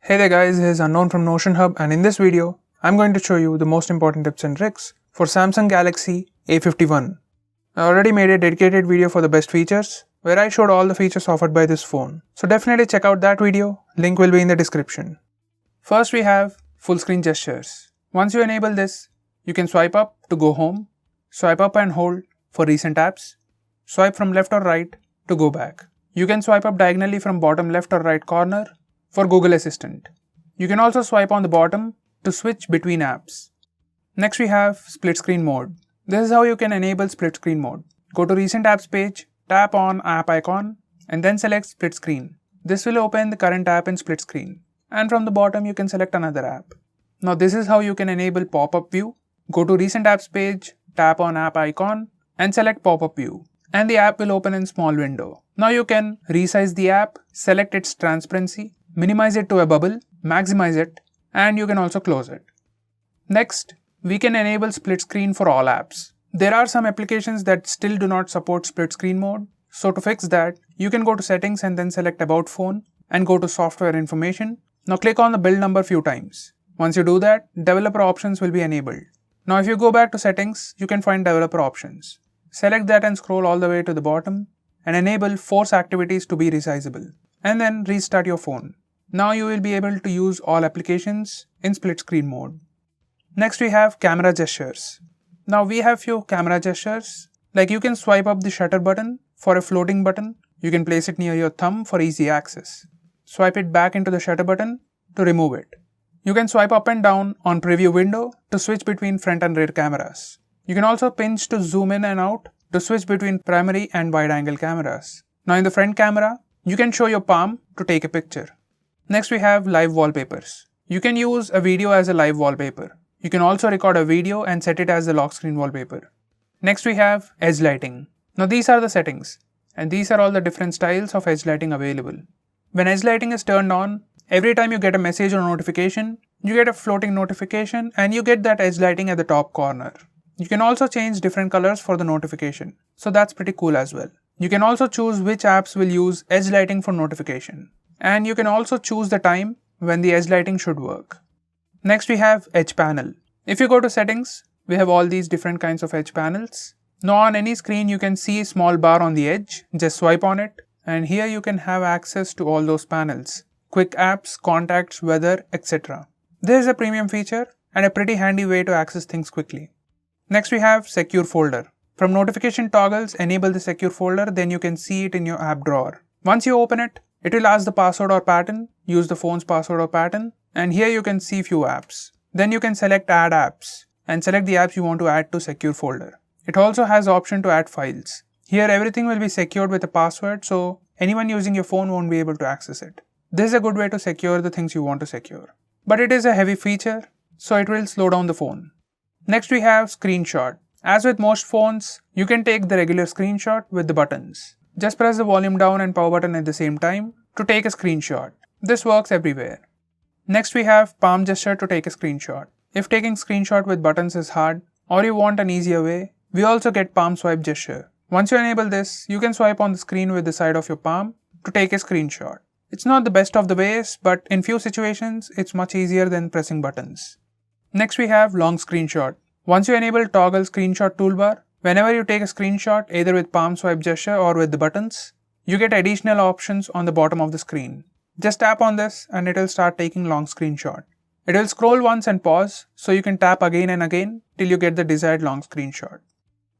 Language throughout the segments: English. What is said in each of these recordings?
Hey there guys, here's Unknown from Notion Hub, and in this video, I'm going to show you the most important tips and tricks for Samsung Galaxy A51. I already made a dedicated video for the best features, where I showed all the features offered by this phone. So definitely check out that video, link will be in the description. First we have full screen gestures. Once you enable this, you can swipe up to go home, swipe up and hold for recent apps, swipe from left or right to go back. You can swipe up diagonally from bottom left or right corner for Google Assistant. You can also swipe on the bottom to switch between apps. Next we have split screen mode. This is how you can enable split screen mode. Go to recent apps page, tap on app icon and then select split screen. This will open the current app in split screen. And from the bottom you can select another app. Now this is how you can enable pop-up view. Go to recent apps page, tap on app icon and select pop-up view. And the app will open in small window. Now you can resize the app, select its transparency, minimize it to a bubble, maximize it, and you can also close it. Next, we can enable split screen for all apps. There are some applications that still do not support split screen mode. So to fix that, you can go to settings and then select about phone and go to software information. Now click on the build number few times. Once you do that, developer options will be enabled. Now if you go back to settings, you can find developer options. Select that and scroll all the way to the bottom and enable force activities to be resizable. And then restart your phone. Now you will be able to use all applications in split screen mode. Next we have camera gestures. Now we have few camera gestures. Like you can swipe up the shutter button for a floating button. You can place it near your thumb for easy access. Swipe it back into the shutter button to remove it. You can swipe up and down on preview window to switch between front and rear cameras. You can also pinch to zoom in and out to switch between primary and wide angle cameras. Now in the front camera, you can show your palm to take a picture. Next we have live wallpapers. You can use a video as a live wallpaper. You can also record a video and set it as the lock screen wallpaper. Next we have edge lighting. Now these are the settings and these are all the different styles of edge lighting available. When edge lighting is turned on, every time you get a message or notification, you get a floating notification and you get that edge lighting at the top corner. You can also change different colors for the notification. So that's pretty cool as well. You can also choose which apps will use edge lighting for notification. And you can also choose the time when the edge lighting should work. Next we have edge panel. If you go to settings, we have all these different kinds of edge panels. Now on any screen you can see a small bar on the edge. Just swipe on it and here you can have access to all those panels. Quick apps, contacts, weather, etc. This is a premium feature and a pretty handy way to access things quickly. Next we have secure folder. From notification toggles, enable the secure folder, then you can see it in your app drawer. Once you open it, it will ask the password or pattern, use the phone's password or pattern, and here you can see few apps. Then you can select add apps and select the apps you want to add to secure folder. It also has option to add files. Here everything will be secured with a password, so anyone using your phone won't be able to access it. This is a good way to secure the things you want to secure. But it is a heavy feature, so it will slow down the phone. Next we have screenshot. As with most phones, you can take the regular screenshot with the buttons. Just press the volume down and power button at the same time to take a screenshot. This works everywhere. Next we have palm gesture to take a screenshot. If taking screenshot with buttons is hard or you want an easier way, we also get palm swipe gesture. Once you enable this, you can swipe on the screen with the side of your palm to take a screenshot. It's not the best of the ways, but in few situations, it's much easier than pressing buttons. Next we have long screenshot. Once you enable toggle screenshot toolbar, whenever you take a screenshot either with palm swipe gesture or with the buttons, you get additional options on the bottom of the screen. Just tap on this and it will start taking long screenshot. It will scroll once and pause, so you can tap again and again till you get the desired long screenshot.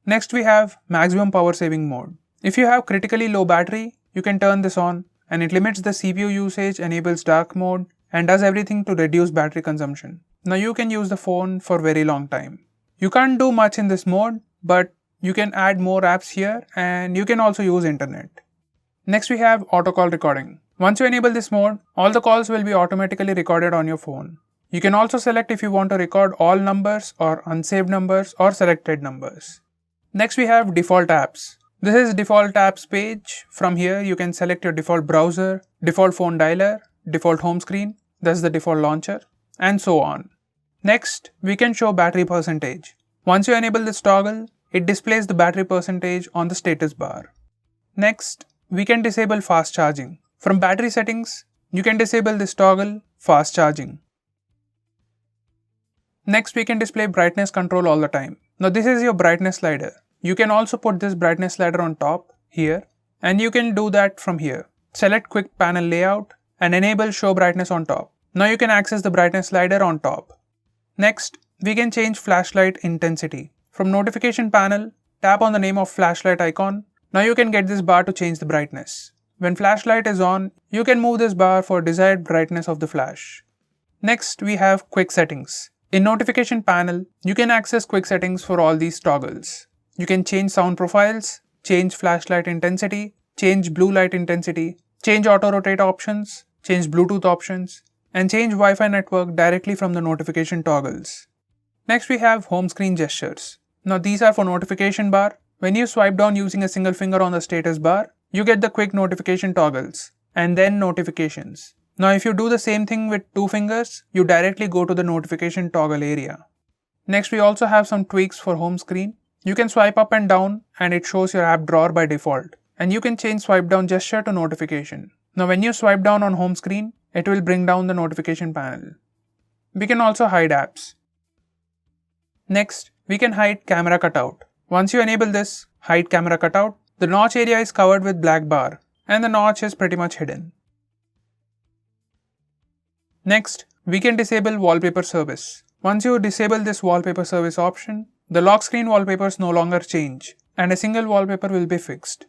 Next we have maximum power saving mode. If you have critically low battery, you can turn this on and it limits the CPU usage, enables dark mode and does everything to reduce battery consumption. Now you can use the phone for very long time. You can't do much in this mode, but you can add more apps here and you can also use internet. Next we have auto call recording. Once you enable this mode, all the calls will be automatically recorded on your phone. You can also select if you want to record all numbers or unsaved numbers or selected numbers. Next we have default apps. This is default apps page. From here you can select your default browser, default phone dialer, default home screen, that's the default launcher, and so on. Next, we can show battery percentage. Once you enable this toggle, it displays the battery percentage on the status bar. Next, we can disable fast charging. From battery settings, you can disable this toggle fast charging. Next, we can display brightness control all the time. Now this is your brightness slider. You can also put this brightness slider on top here, and you can do that from here. Select quick panel layout and enable show brightness on top. Now you can access the brightness slider on top. Next, we can change flashlight intensity. From notification panel, tap on the name of flashlight icon. Now you can get this bar to change the brightness. When flashlight is on, you can move this bar for desired brightness of the flash. Next, we have quick settings. In notification panel, you can access quick settings for all these toggles. You can change sound profiles, change flashlight intensity, change blue light intensity, change auto rotate options, change Bluetooth options, and change Wi-Fi network directly from the notification toggles. Next, we have home screen gestures. Now these are for notification bar. When you swipe down using a single finger on the status bar, you get the quick notification toggles and then notifications. Now if you do the same thing with 2 fingers, you directly go to the notification toggle area. Next, we also have some tweaks for home screen. You can swipe up and down and it shows your app drawer by default. And you can change swipe down gesture to notification. Now when you swipe down on home screen, it will bring down the notification panel. We can also hide apps. Next, we can hide camera cutout. Once you enable this, hide camera cutout, the notch area is covered with black bar and the notch is pretty much hidden. Next, we can disable wallpaper service. Once you disable this wallpaper service option, the lock screen wallpapers no longer change and a single wallpaper will be fixed.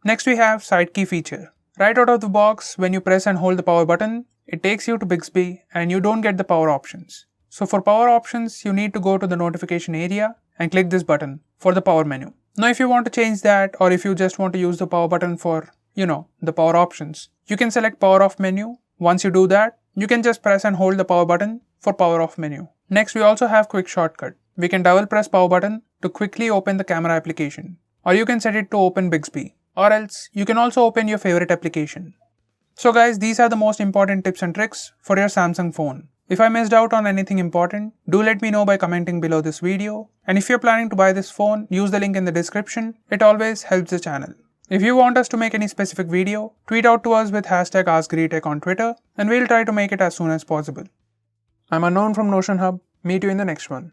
Next, we have SIDEKEY feature. Right out of the box, when you press and hold the power button, it takes you to Bixby and you don't get the power options. So for power options, you need to go to the notification area and click this button for the power menu. Now if you want to change that, or if you just want to use the power button for, the power options, you can select power off menu. Once you do that, you can just press and hold the power button for power off menu. Next, we also have quick shortcut. We can double press power button to quickly open the camera application, or you can set it to open Bixby, or else you can also open your favorite application. So guys, these are the most important tips and tricks for your Samsung phone. If I missed out on anything important, do let me know by commenting below this video. And if you're planning to buy this phone, use the link in the description. It always helps the channel. If you want us to make any specific video, tweet out to us with hashtag AskGreedyTech on Twitter and we'll try to make it as soon as possible. I'm Unknown from Notion Hub. Meet you in the next one.